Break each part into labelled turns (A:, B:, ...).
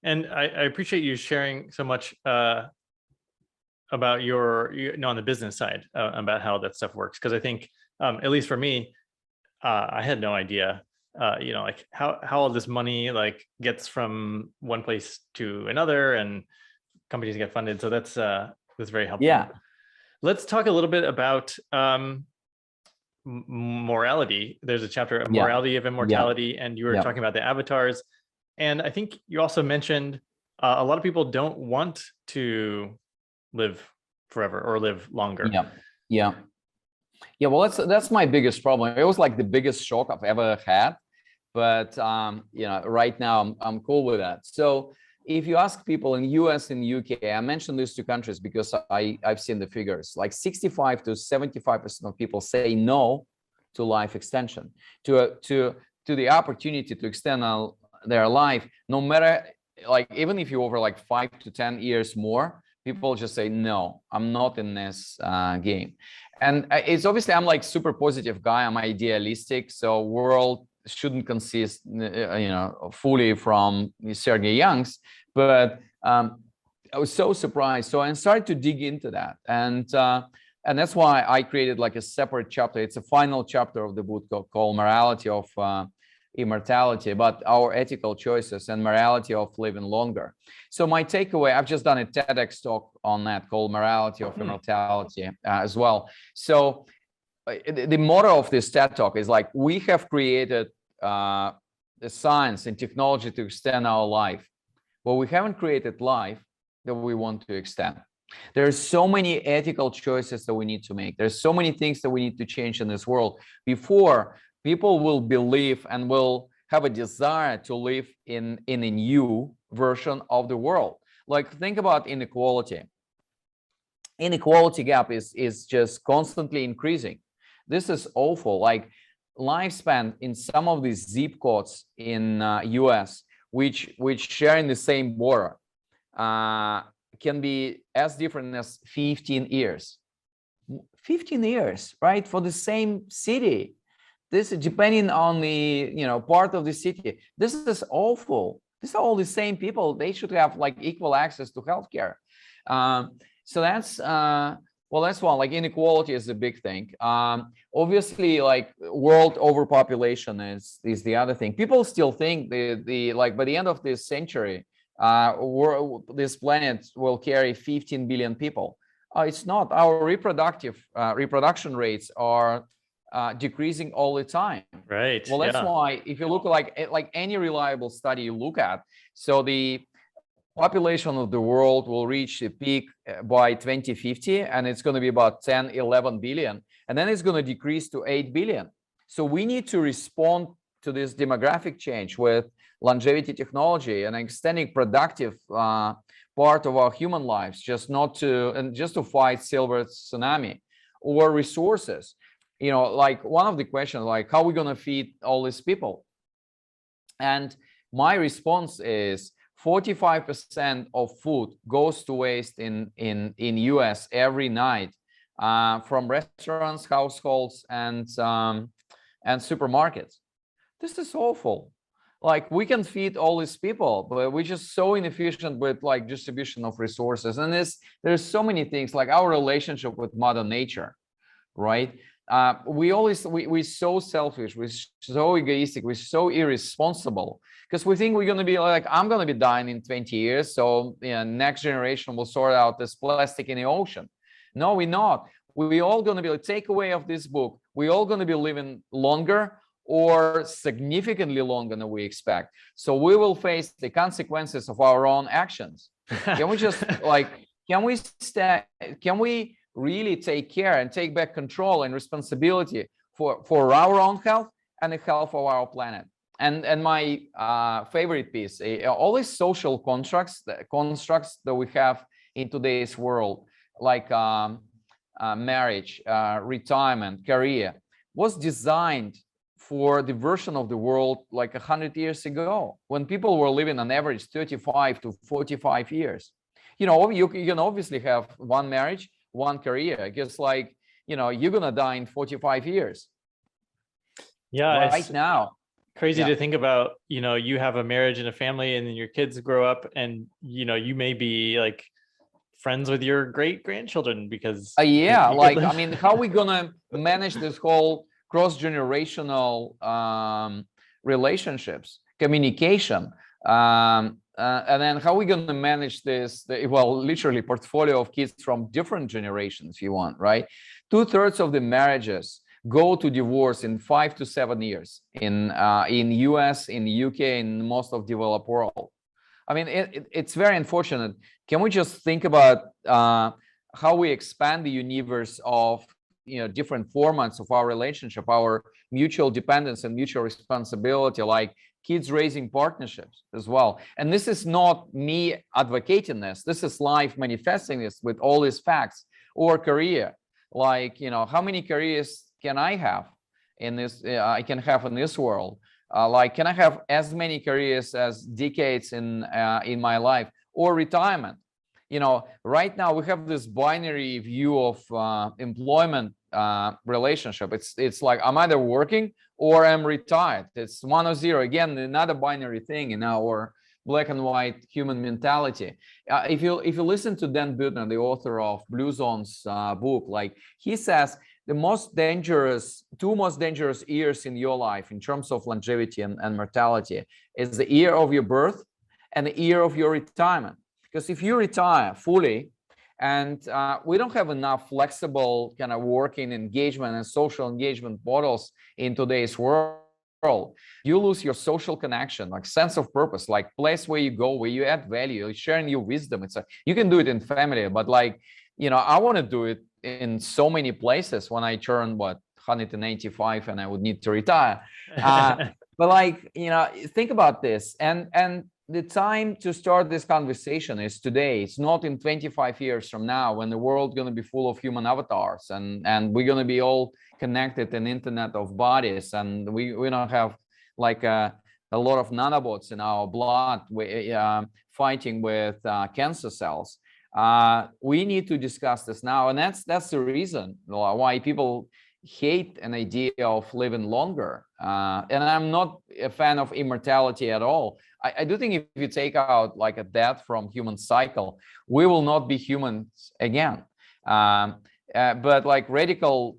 A: And I appreciate you sharing so much about your, on the business side, about how that stuff works. Because I think, at least for me, I had no idea, like how all this money like gets from one place to another, and companies get funded. So that's very helpful.
B: Yeah.
A: Let's talk a little bit about morality. There's a chapter of morality of immortality, and you were talking about the avatars. And I think you also mentioned a lot of people don't want to live forever or live longer.
B: Yeah. Well, that's my biggest problem. It was like the biggest shock I've ever had, but right now I'm cool with that. So if you ask people in US and UK, I mentioned these two countries because I've seen the figures, like 65 to 75% of people say no to life extension, to the opportunity to extend their life, no matter, like, even if you over like 5 to 10 years more, people just say, no, I'm not in this game. And it's obviously, I'm like super positive guy. I'm idealistic. So world shouldn't consist, fully from Sergey Young's, but I was so surprised. So I started to dig into that. And that's why I created like a separate chapter. It's a final chapter of the book called Morality of Immortality, about our ethical choices and morality of living longer. So my takeaway, I've just done a TEDx talk on that called Morality of Immortality as well. So the motto of this TED talk is like, we have created the science and technology to extend our life, but we haven't created life that we want to extend. There's so many ethical choices that we need to make. There's so many things that we need to change in this world before people will believe and will have a desire to live in a new version of the world. Like, think about inequality. Inequality gap is just constantly increasing. This is awful. Like, lifespan in some of these zip codes in US, which share in the same border, can be as different as 15 years. 15 years, right? For the same city. This is depending on the part of the city. This is awful. These are all the same people. They should have like equal access to healthcare. So that's that's one. Like, inequality is a big thing. Obviously, like, world overpopulation is the other thing. People still think by the end of this century, this planet will carry 15 billion people. It's not. Our reproduction rates are decreasing all the time.
A: Right.
B: Well, that's why if you look like any reliable study you look at, so the population of the world will reach a peak by 2050, and it's going to be about 10-11 billion, and then it's going to decrease to 8 billion. So we need to respond to this demographic change with longevity technology and extending productive part of our human lives, just to fight silver tsunami, or resources. Like, one of the questions, like, how are we going to feed all these people? And my response is 45% of food goes to waste in US every night, from restaurants, households, and supermarkets. This is awful. Like, we can feed all these people, but we're just so inefficient with like distribution of resources. And there's so many things, like our relationship with Mother Nature, right? We're so selfish, we're so egoistic, we're so irresponsible, because we think we're going to be like, I'm going to be dying in 20 years, so next generation will sort out this plastic in the ocean. No, we're not. We're all going to be, like, takeaway of this book, we're all going to be living longer, or significantly longer than we expect. So we will face the consequences of our own actions. Can we just can we really take care and take back control and responsibility for our own health and the health of our planet? And my favorite piece, all these social constructs that we have in today's world, like marriage, retirement, career, was designed for the version of the world like 100 years ago, when people were living on average 35 to 45 years. You can obviously have one marriage, one career. I guess, you're gonna die in 45 years.
A: Yeah.
B: Right now.
A: crazy
B: Yeah.
A: to think about, you have a marriage and a family, and then your kids grow up, and you may be like friends with your great grandchildren because
B: Yeah,
A: you could
B: like, I
A: live.
B: mean, how are we gonna manage this whole cross-generational relationships, communication? And then how are we gonna manage this, well, literally portfolio of kids from different generations, if you want, right? 2/3 of the marriages go to divorce in 5 to 7 years in US, in UK, in most of developed world. I mean, it's very unfortunate. Can we just think about how we expand the universe of different formats of our relationship, our mutual dependence and mutual responsibility, like kids raising partnerships as well? And this is not me advocating this. This is life manifesting this with all these facts. Or career, like how many careers can I have in this? I can have in this world. Like, can I have as many careers as decades in my life, or retirement? Right now we have this binary view of employment relationship. It's like I'm either working or I'm retired. It's 1 or 0. Again, another binary thing in our black and white human mentality. If you listen to Dan Buettner, the author of Blue Zones book, like he says, the two most dangerous years in your life in terms of longevity and mortality is the year of your birth and the year of your retirement. Because if you retire fully, and we don't have enough flexible kind of working engagement and social engagement models in today's world, you lose your social connection, like sense of purpose, like place where you go, where you add value, sharing your wisdom. You can do it in family, but like, I want to do it in so many places when I turn 185 and I would need to retire. But like, think about this, and the time to start this conversation is today. It's not in 25 years from now, when the world's going to be full of human avatars, and we're going to be all connected in internet of bodies, and we don't have like a lot of nanobots in our blood fighting with cancer cells. We need to discuss this now, and that's the reason why people hate an idea of living longer. And I'm not a fan of immortality at all. I do think if you take out like a death from human cycle, we will not be humans again. But like radical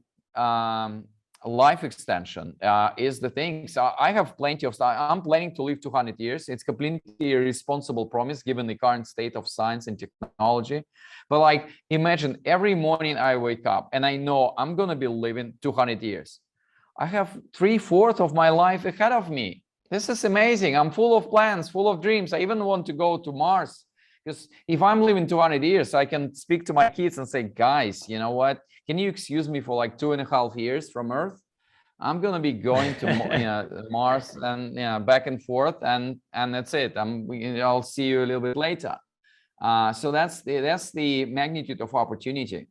B: life extension is the thing. So I have plenty of stuff. I'm planning to live 200 years. It's completely irresponsible promise given the current state of science and technology. But like, imagine every morning I wake up and I know I'm going to be living 200 years. I have 3/4 of my life ahead of me. This is amazing. I'm full of plans, full of dreams. I even want to go to Mars, because if I'm living 200 years, I can speak to my kids and say, guys, you know what? Can you excuse me for like 2.5 years from Earth? I'm going to be going to Mars and back and forth, and that's it. I'll see you a little bit later. So that's the magnitude of opportunity.